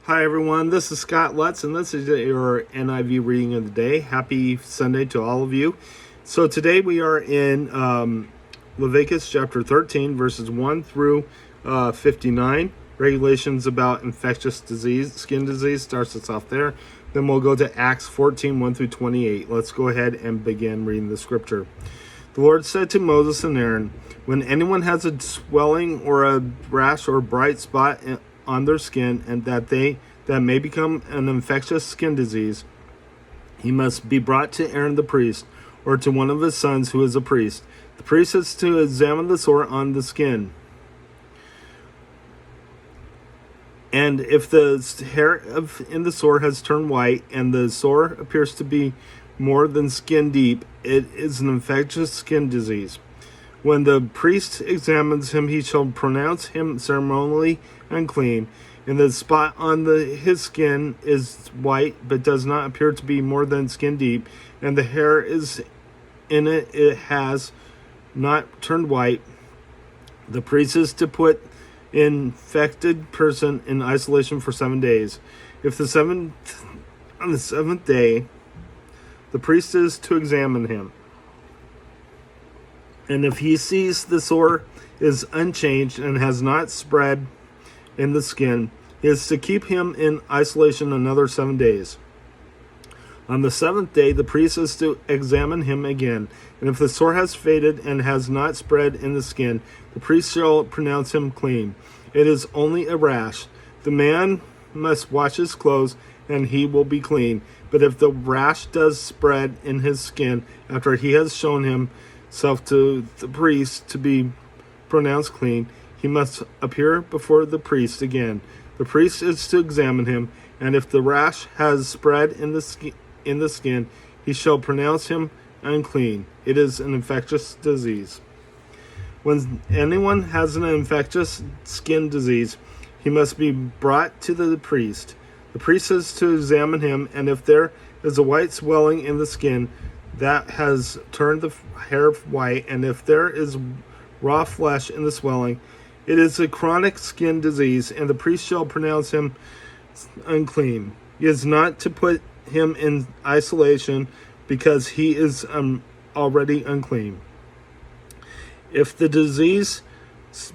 Hi everyone, this is Scott Lutz, and this is your NIV reading of the day. Happy Sunday to all of you. So today we are in Leviticus chapter 13, verses 1 through 59. Regulations about infectious disease, skin disease, starts us off there. Then we'll go to Acts 14, 1 through 28. Let's go ahead and begin reading the scripture. The Lord said to Moses and Aaron, when anyone has a swelling or a rash or bright spot on their skin, and that may become an infectious skin disease, he must be brought to Aaron the priest, or to one of his sons who is a priest. The priest is to examine the sore on the skin. And if the hair in the sore has turned white, and the sore appears to be more than skin deep, it is an infectious skin disease. When the priest examines him, he shall pronounce him ceremonially unclean. And the spot on his skin is white, but does not appear to be more than skin deep, and the hair is in it has not turned white. The priest is to put infected person in isolation for 7 days. On the seventh day, the priest is to examine him. And if he sees the sore is unchanged and has not spread in the skin, he is to keep him in isolation another 7 days. On the seventh day, the priest is to examine him again. And if the sore has faded and has not spread in the skin, the priest shall pronounce him clean. It is only a rash. The man must wash his clothes, and he will be clean. But if the rash does spread in his skin after he has shown himself to the priest to be pronounced clean, he must appear before the priest again. The priest is to examine him, and if the rash has spread in the skin, he shall pronounce him unclean. It is an infectious disease. When anyone has an infectious skin disease, he must be brought to the priest. The priest is to examine him, and if there is a white swelling in the skin that has turned the hair white, and if there is raw flesh in the swelling, it is a chronic skin disease, and the priest shall pronounce him unclean. He is not to put him in isolation because he is already unclean. If the disease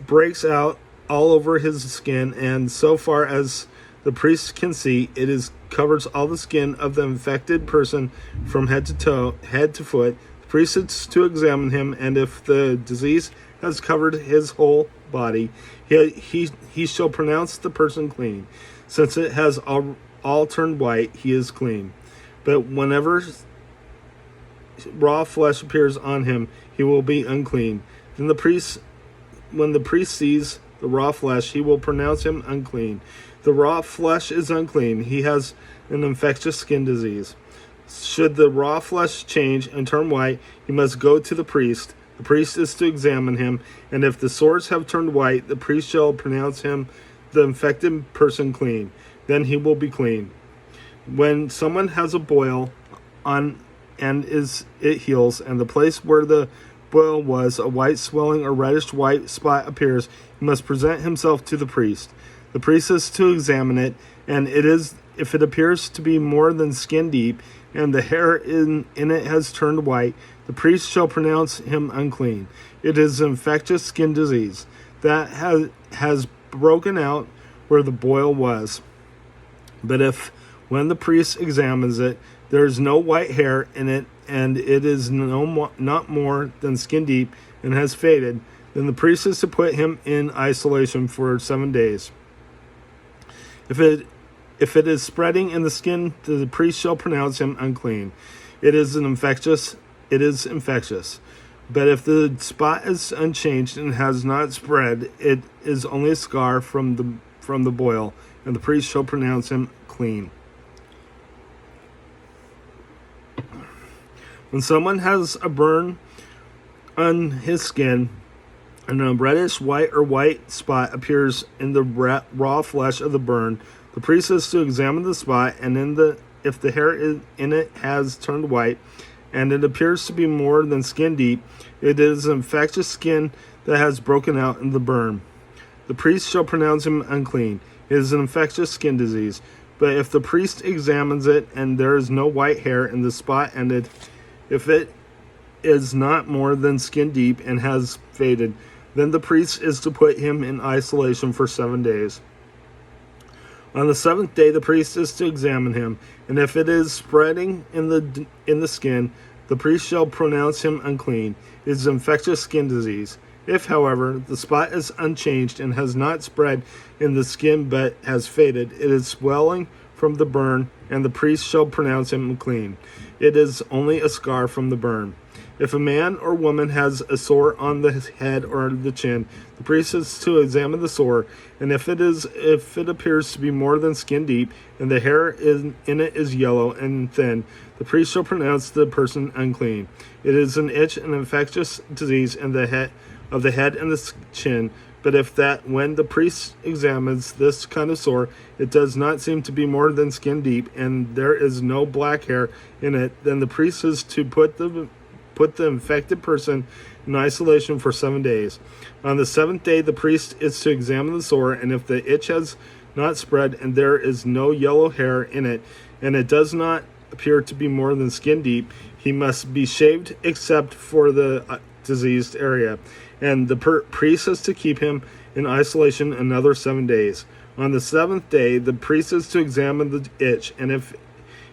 breaks out all over his skin, and so far as the priest can see, it covers all the skin of the infected person from head to foot, the priest is to examine him, and if the disease has covered his whole body, he shall pronounce the person clean. Since it has all turned white, he is clean. But whenever raw flesh appears on him, he will be unclean. Then when the priest sees the raw flesh, he will pronounce him unclean. The raw flesh is unclean. He has an infectious skin disease. Should the raw flesh change and turn white, he must go to the priest. The priest is to examine him, and if the sores have turned white, the priest shall pronounce him, the infected person, clean. Then he will be clean. When someone has a boil on and it heals, and the place where the boil was, a white swelling or reddish white spot appears, he must present himself to the priest. The priest is to examine it, and if it appears to be more than skin deep, and the hair in it has turned white, the priest shall pronounce him unclean. It is an infectious skin disease that has broken out where the boil was. But if, when the priest examines it, there is no white hair in it, and it is not more than skin deep and has faded, then the priest is to put him in isolation for 7 days. If it is spreading in the skin, the priest shall pronounce him unclean. It is infectious. But if the spot is unchanged and has not spread, it is only a scar from the boil, and the priest shall pronounce him clean. When someone has a burn on his skin, and a reddish white or white spot appears in the raw flesh of the burn, the priest is to examine the spot, and if the hair in it has turned white, and it appears to be more than skin deep, it is an infectious skin that has broken out in the burn. The priest shall pronounce him unclean. It is an infectious skin disease. But if the priest examines it and there is no white hair in the spot, and if it is not more than skin deep and has faded, then the priest is to put him in isolation for 7 days. On the seventh day, the priest is to examine him, and if it is spreading in the skin, the priest shall pronounce him unclean. It is an infectious skin disease. If, however, the spot is unchanged and has not spread in the skin but has faded, it is swelling from the burn, and the priest shall pronounce him clean. It is only a scar from the burn. If a man or woman has a sore on the head or the chin, the priest is to examine the sore, and if it appears to be more than skin deep, and the hair in it is yellow and thin, the priest shall pronounce the person unclean. It is an itch, an infectious disease in the head and the chin. But if that when the priest examines this kind of sore, it does not seem to be more than skin deep, and there is no black hair in it, then the priest is to put the infected person in isolation for 7 days. On the seventh day, the priest is to examine the sore, and if the itch has not spread and there is no yellow hair in it, and it does not appear to be more than skin deep, he must be shaved except for the diseased area, and the priest is to keep him in isolation another 7 days. On the seventh day, the priest is to examine the itch, and if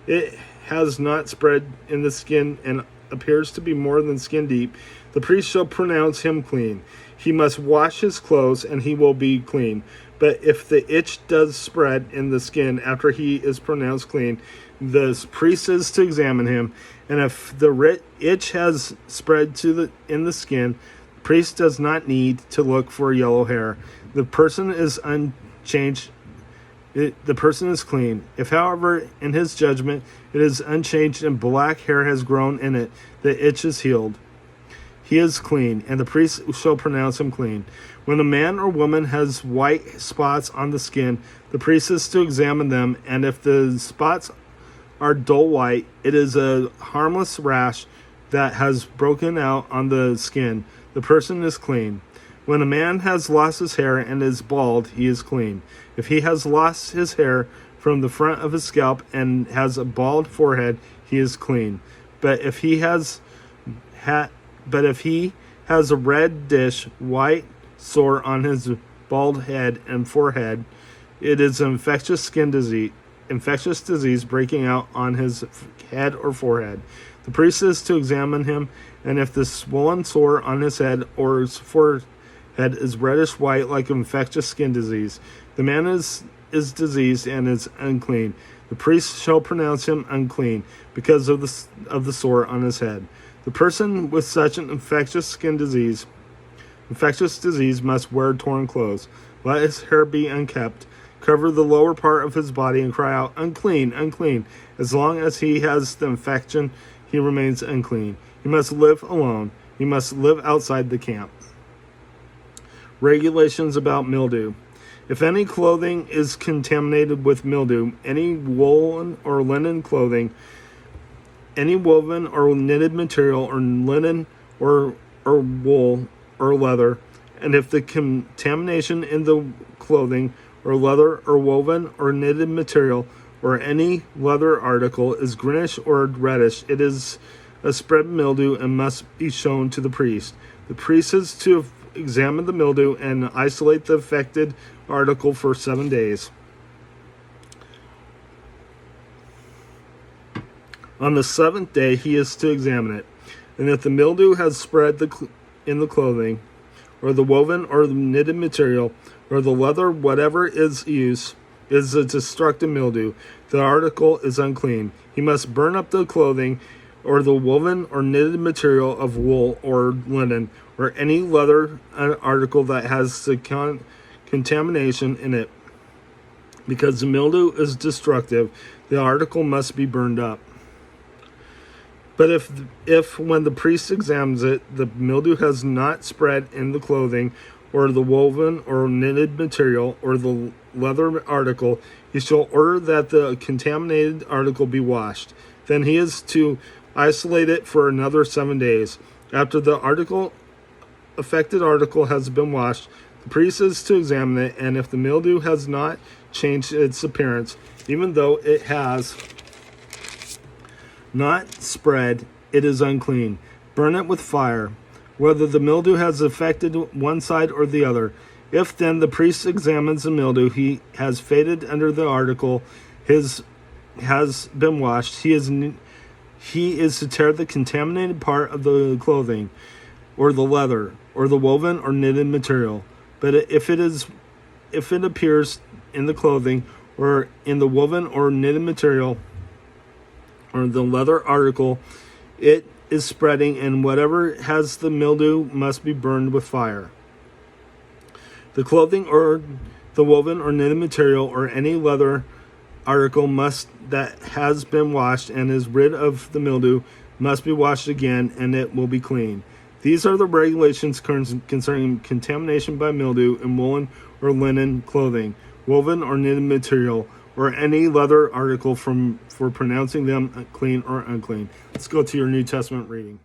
it has not spread in the skin and appears to be more than skin deep, the priest shall pronounce him clean. He must wash his clothes, and he will be clean. But if the itch does spread in the skin after he is pronounced clean, the priest is to examine him, and if the itch has spread in the skin, the priest does not need to look for yellow hair. The person is unchanged. The person is clean. If, however, in his judgment it is unchanged and black hair has grown in it, the itch is healed. He is clean, and the priest shall pronounce him clean. When a man or woman has white spots on the skin, the priest is to examine them, and if the spots are dull white, it is a harmless rash that has broken out on the skin. The person is clean. When a man has lost his hair and is bald, he is clean. If he has lost his hair from the front of his scalp and has a bald forehead, he is clean. But if he has a reddish white sore on his bald head and forehead, it is an infectious disease breaking out on his head or forehead. The priest is to examine him, and if the swollen sore on his head or his forehead is reddish white like infectious skin disease, the man is diseased and is unclean. The priest shall pronounce him unclean because of the sore on his head. The person with such an infectious disease must wear torn clothes. Let his hair be unkept. Cover the lower part of his body and cry out, unclean, unclean. As long as he has the infection, he remains unclean. He must live alone. He must live outside the camp. Regulations about mildew. If any clothing is contaminated with mildew, any woolen or linen clothing, any woven or knitted material or linen or wool or leather, and if the contamination in the clothing or leather or woven or knitted material or any leather article is greenish or reddish, it is a spread mildew and must be shown to the priest. The priest is to examine the mildew and isolate the affected article for 7 days. On the seventh day, he is to examine it, and if the mildew has spread in the clothing, or the woven or the knitted material, or the leather, whatever is used, is a destructive mildew, the article is unclean. He must burn up the clothing, or the woven or knitted material of wool or linen, or any leather article that has the contamination in it. Because the mildew is destructive, the article must be burned up. But if when the priest examines it, the mildew has not spread in the clothing, or the woven or knitted material, or the leather article, he shall order that the contaminated article be washed. Then he is to isolate it for another 7 days. After the affected article has been washed, the priest is to examine it, and if the mildew has not changed its appearance, even though it has not spread, it is unclean. Burn it with fire, whether the mildew has affected one side or the other. If then the priest examines the mildew, he has faded under the article, has been washed, he is to tear the contaminated part of the clothing, or the leather, or the woven or knitted material. But if it appears in the clothing, or in the woven or knitted material, or the leather article, it is spreading, and whatever has the mildew must be burned with fire. The clothing or the woven or knitted material, or any leather article that has been washed and is rid of the mildew must be washed again, and it will be clean. These are the regulations concerning contamination by mildew in woolen or linen clothing, woven or knitted material, or any leather article for pronouncing them clean or unclean. Let's go to your New Testament reading.